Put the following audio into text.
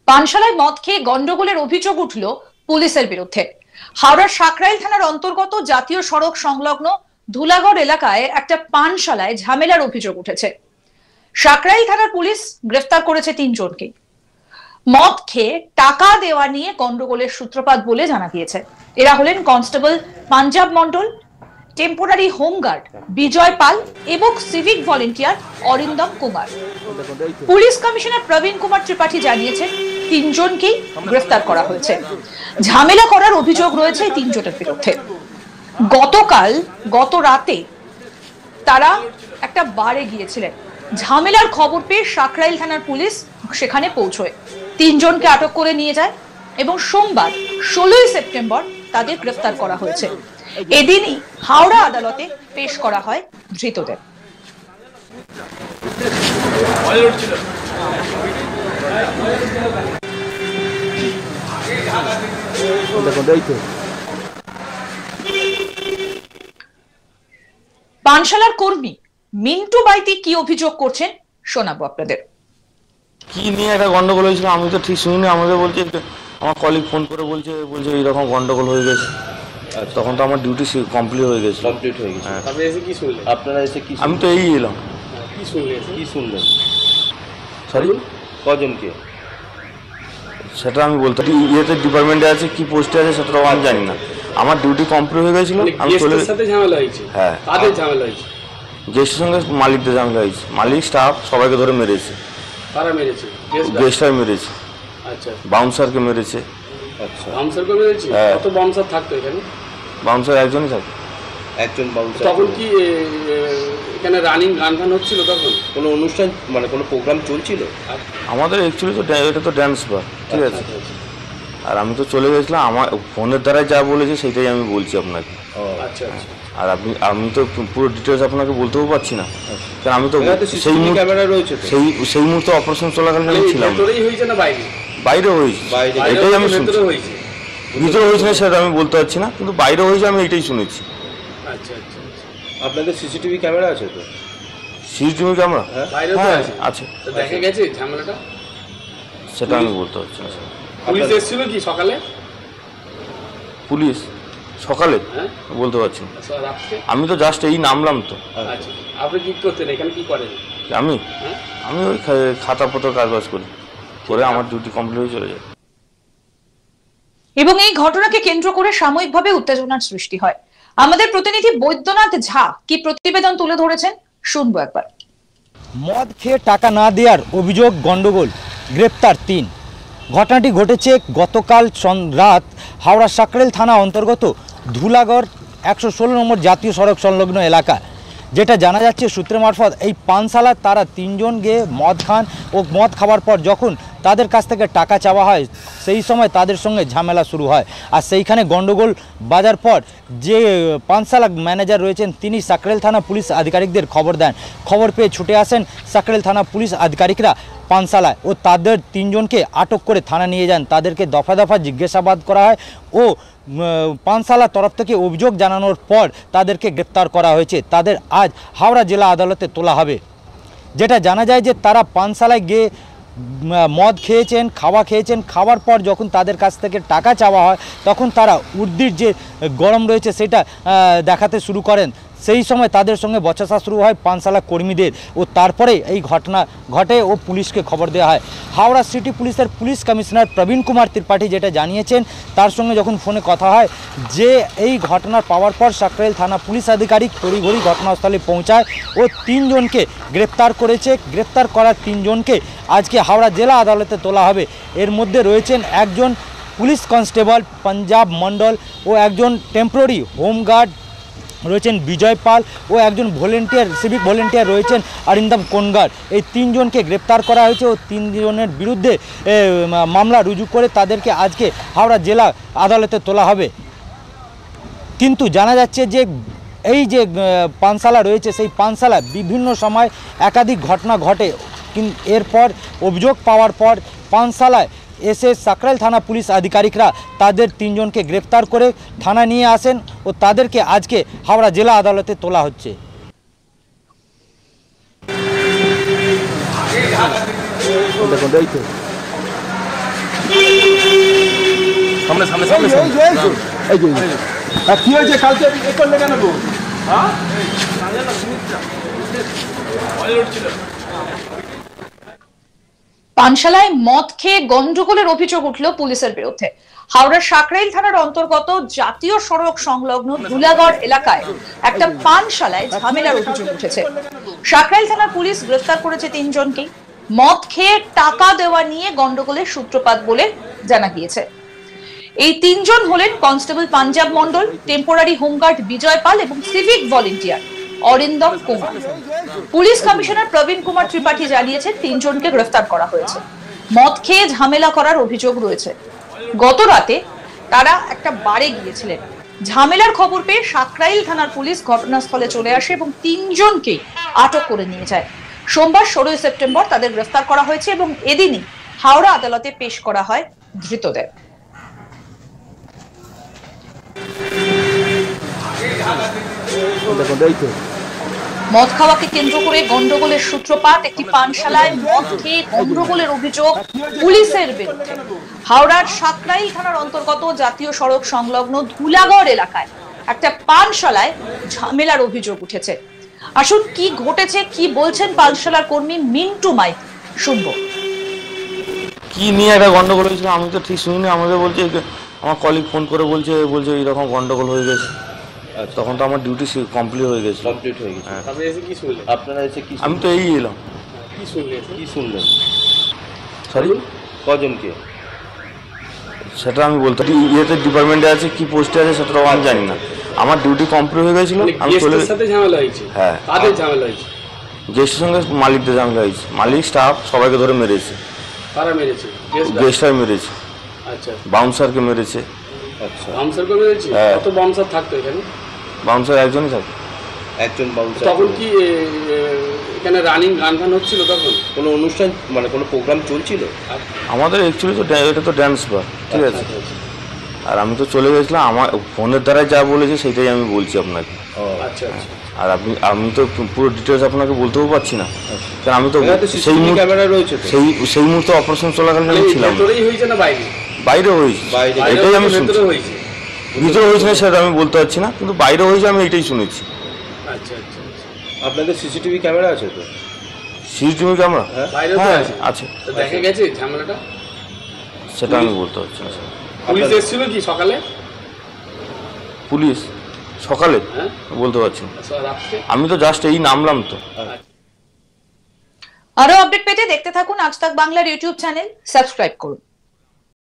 পানশালায় মদ খেয়ে গন্ডগোলের অভিযোগ উঠল পুলিশের বিরুদ্ধে। হাওড়ার সাকরাইল থানার অন্তর্গত জাতীয় সড়ক সংলগ্ন ধুলাগড় এলাকায় একটা পানশালায় ঝামেলার অভিযোগ উঠেছে। সাকরাইল থানার পুলিশ গ্রেফতার করেছে 3 জনকে। মদ খেয়ে টাকা দেওয়া নিয়ে গন্ডগোলের সূত্রপাত বলে জানা গিয়েছে। এরা হলেন constable Panjab Mondal, temporary home guard Bijoy Pal এবং civic volunteer Arindam Kumar. Police commissioner Prabin Kumar Tripathi জানিয়েছেন 3 জনকেই গ্রেফতার করা হয়েছে। ঝামেলা করার অভিযোগ রয়েছে 3 জনের বিরুদ্ধে। গত রাতে তারা একটা বারে গিয়েছিলেন। ঝামেলার খবর পেয়ে সাকরাইল থানার পুলিশ সেখানে পৌঁছয়, 3 জনকে আটক করে নিয়ে যায় এবং সোমবার 16 সেপ্টেম্বর তাদের গ্রেফতার করা হয়েছে। এদিনই হাওড়া আদালতে পেশ করা হয় ধৃতদের। পানশালার কর্মী মিন্টু বাইতি কি অভিযোগ করছেন শোনাবো আপনাদের। কি নিয়ে একটা গন্ডগোল হয়েছিল আমি তো ঠিক শুনিনি। আমাদের বলছে, আমার কলিগ ফোন করে বলছে এইরকম গন্ডগোল হয়ে গেছে। তখন তো আমার ডিউটি কমপ্লিট হয়ে গেছে। আপনারা এসে কি আমি তো এই এলাম। কি শুনলেন? সরি, কজনকে? সেটা আমি বলতে ইয়েতে ডিপার্টমেন্টে আছে, কি পোস্টে আছে সেটা আমি জানি না। আমার ডিউটি কমপ্লিট হয়ে গেছিল, আমি চলে গেছি। হ্যাঁ, গেস্টের সঙ্গে মালিকদের ঝামেলা হয়েছে। মালিক স্টাফ সবাইকে ধরে মেরেছে। গেস্টার মেরেছে, বাউন্সারকে মেরেছে। বাউন্সার একজনই থাকে। একজন বাউন্সার। তখন কি এখানে রানিং গান হচ্ছিল? তখন কোনো অনুষ্ঠান মানে কোনো প্রোগ্রাম চলছিল? আমাদের অ্যাকচুয়ালি তো এটা তো ড্যান্স বার, ঠিক আছে। আর আমি তো চলে গেছিলাম, আমার ফোনের দ্বারাই যা বলেছে সেটাই আমি বলছি আপনাকে। আর আমি তো পুরো ডিটেলস আপনাকে বলতেও পারছি না, কারণ আমি তো সেই মুহূর্তে অপারেশন চলাকালীন আমি ছিলাম। বাইরে হয়েছে এটাই আমি শুনছি। ভিতরে হয়েছে না সেটা আমি বলতে পারছি না, কিন্তু বাইরে হয়েছে আমি এটাই শুনেছি। আপনাদের সিসিটিভি ক্যামেরা আছে তো? সিসিটিভি ক্যামেরা হ্যাঁ আছে, সেটা আমি বলতে পারছি না। পুলিশ এসেছিল কি সকালে? পুলিশ সকালে বলতে পারছি না, আমি তো জাস্ট এই নামলাম তো। আপনি কি করতেন এখানে? কি করেন? আমি ওই খাতাপত্র কাজবাজ করি, করে আমার ডিউটি কমপ্লিট হয়ে চলে যায়। এবং এই ঘটনাকে কেন্দ্র করে সাময়িকভাবে উত্তেজনার সৃষ্টি হয়। আমাদের প্রতিনিধি বৈদ্যনাথ ঝা কি প্রতিবেদন তুলে ধরেছেন শুনবো একবার। মদ খেয়ে টাকা না দেওয়ার অভিযোগ গন্ডগোল, গ্রেপ্তার 3। ঘটনাটি ঘটেছে গতকাল রাত হাওড়া সাকরাইল থানা অন্তর্গত ধুলাগড় 116 নম্বর জাতীয় সড়ক সংলগ্ন এলাকা। যেটা জানা যাচ্ছে সূত্রে মারফত, এই পানশালা তারা 3 জন গিয়ে মদ খান ও মদ খাওয়ার পর যখন তাদের কাছ থেকে টাকা চাওয়া হয় সেই সময় তাদের সঙ্গে ঝামেলা শুরু হয়। আর সেইখানে গন্ডগোল বাজার পর যে পানশালা ম্যানেজার রয়েছেন তিনি সাকরাইল থানা পুলিশ আধিকারিকদের খবর দেন। খবর পেয়ে ছুটে আসেন সাকরাইল থানা পুলিশ আধিকারিকরা পানশালায় ও তাদের 3 জনকে আটক করে থানা নিয়ে যান। তাদেরকে দফা দফা জিজ্ঞাসাবাদ করা হয় ও পানশালা তরফ থেকে অভিযোগ জানানোর পর তাদেরকে গ্রেপ্তার করা হয়েছে। তাদের আজ হাওড়া জেলা আদালতে তোলা হবে। যেটা জানা যায় যে তারা পানশালায় গিয়ে মদ খেয়েছেন, খাওয়ার পর যখন তাদের কাছ থেকে টাকা চাওয়া হয় তখন তারা উর্দির যে গরম রয়েছে সেটা দেখাতে শুরু করেন। সেই সময় তাদের সঙ্গে বচসা শুরু হয় পানশালা কর্মীদের ও তারপরে এই ঘটনা ঘটে ও পুলিশকে খবর দেওয়া হয়। হাওড়া সিটি পুলিশের পুলিশ কমিশনার প্রবীণ কুমার ত্রিপাঠী যেটা জানিয়েছেন, তার সঙ্গে যখন ফোনে কথা হয় যে এই ঘটনার পাওয়ার পর সাকরাইল থানা পুলিশ আধিকারিক তড়িঘড়ি ঘটনাস্থলে পৌঁছায় ও 3 জনকে গ্রেপ্তার করেছে। গ্রেপ্তার করা 3 জনকে আজকে হাওড়া জেলা আদালতে তোলা হবে। এর মধ্যে রয়েছেন একজন পুলিশ কনস্টেবল পাঞ্জাব মন্ডল ও একজন টেম্পোরারি হোমগার্ড রয়েছেন বিজয় পাল ও একজন সিভিক ভলেন্টিয়ার রয়েছেন অরিন্দম কুমার। এই 3 জনকে গ্রেপ্তার করা হয়েছে ও 3 জনের বিরুদ্ধে মামলা রুজু করে তাদেরকে আজকে হাওড়া জেলা আদালতে তোলা হবে। কিন্তু জানা যাচ্ছে যে এই যে পানশালা রয়েছে সেই পানশালা বিভিন্ন সময় একাধিক ঘটনা ঘটে। কিন্তু এরপর অভিযোগ পাওয়ার পর পানশালায় এসে সাকরাইল থানা পুলিশ আধিকারিকরা তাদের 3 জনকে গ্রেপ্তার করে থানা নিয়ে আসেন ও তাদেরকে আজকে হাওড়া জেলা আদালতে তোলা হচ্ছে। সামনে সামনে সামনে কি হয়েছে কালকে এ করলে কেন গো? হ্যাঁ পানশালায় মদ খেয়ে গন্ডগোলের অভিযোগ উঠল পুলিশের বিরুদ্ধে। হাওড়ার সাকরাইল থানার অন্তর্গত জাতীয় সড়ক সংলগ্ন ধুলাগড় এলাকায় একটা পানশালায় ঝামেলার অভিযোগ উঠেছে। সাকরাইল থানার পুলিশ গ্রেফতার করেছে 3 জনকে। মদ খেয়ে টাকা দেওয়া নিয়ে গন্ডগোলের সূত্রপাত বলে জানা গিয়েছে। এই 3 জন হলেন constable Panjab Mondal, temporary home guard Bijoy Pal এবং civic volunteer Arindam Kumar. Police commissioner Prabin Kumar Tripathi জানিয়েছেন 3 জনকে গ্রেফতার করা হয়েছে। মদ খেয়ে ঝামেলা করার অভিযোগ রয়েছে। গত রাতে তারা একটা বারে গিয়েছিলেন। ঝামেলার খবর পেয়ে সাকরাইল থানার পুলিশ ঘটনাস্থলে চলে আসে এবং 3 জনকে আটক করে নিয়ে যায়। সোমবার 16 সেপ্টেম্বর তাদের গ্রেফতার করা হয়েছে এবং এদিনই হাওড়া আদালতে পেশ করা হয় ধৃতদের। মদ খাওয়াকে কেন্দ্র করে গন্ডগোলের সূত্রপাত। একটি পানশালায় মদ খেয়ে গন্ডগোলের অভিযোগ পুলিশের বিরুদ্ধে। হাওড়ার সাকরাইল থানার অন্তর্গত জাতীয় সড়ক সংলগ্ন ধুলাগড় এলাকায় একটা পানশালায় ঝামেলার অভিযোগ উঠেছে। আসুন কি ঘটেছে, কি বলছেন পানশালার কর্মী মিন্টু মাইক, শুনবো। কি নিয়ে একটা গন্ডগোল হয়েছিল আমি তো ঠিক শুনিনি। আমাদের বলছে, আমার কলিগ ফোন করে বলছে এইরকম গন্ডগোল হয়ে গেছে। তখন তো আমার ডিউটি কমপ্লিট হয়ে গেছে। আপনারা এসে কি আমি তো এই এলাম। কি শুনলেন? সরি, কজনকে? সেটা আমি বলতে ইয়েতে ডিপার্টমেন্টে আছে, কি পোস্টে আছে সেটা আমি জানি না। আমার ডিউটি কমপ্লিট হয়ে গেছিল, আমি চলে সাথে ঝামেলা হয়েছে। হ্যাঁ, কাদের ঝামেলা হয়েছে? গেস্টের সঙ্গে মালিকদের ঝামেলা হয়েছে। মালিক স্টাফ সবাইকে ধরে মেরেছে। কারা মেরেছে? গেস্টার মেরেছে, আচ্ছা, বাউন্সারকে মেরেছে। আচ্ছা, বাউন্সারকে মেরেছে? কত বাউন্সার থাকতো এখানে? বাউন্সার একজনই থাকে। একজন বাউন্সার। তখন কি এখানে রানিং গান হচ্ছিল? তখন কোনো অনুষ্ঠান মানে কোনো প্রোগ্রাম চলছিল? আমাদের অ্যাকচুয়ালি তো এটা তো ড্যান্স বার, ঠিক আছে। আর আমি তো চলে গেছিলাম, আমার ফোনের দ্বারাই যা বলেছে সেটাই আমি বলছি আপনাকে। আচ্ছা আচ্ছা। আর আমি তো পুরো ডিটেলস আপনাকে বলতেও পারছি না, কারণ আমি তো সেই ক্যামেরা রয়েছে, সেই মুহূর্তে অপারেশন চলাকালীন আমি ছিলাম। ভিতরেই হয়েছে না বাইরে? বাইরে হয়েছে, এটাই আমি শুনছি। ভিতরে হয়েছে না সেটা আমি বলতে পারছি না, কিন্তু বাইরে হয়েছে আমি এটাই শুনেছি। আচ্ছা আচ্ছা। আপনাদের সিসিটিভি ক্যামেরা আছে তো? সিসিটিভি ক্যামেরা হ্যাঁ আছে। দেখা গেছে ঝামেলাটা? সেটা আমি বলতে পারছি না। পুলিশ এসেছিল কি সকালে? পুলিশ সকালে বলতে পারছি না, আমি তো জাস্ট এই নামলাম তো। আরো আপডেট পেতে দেখতে থাকুন আজ তাক বাংলার ইউটিউব চ্যানেল, সাবস্ক্রাইব করুন।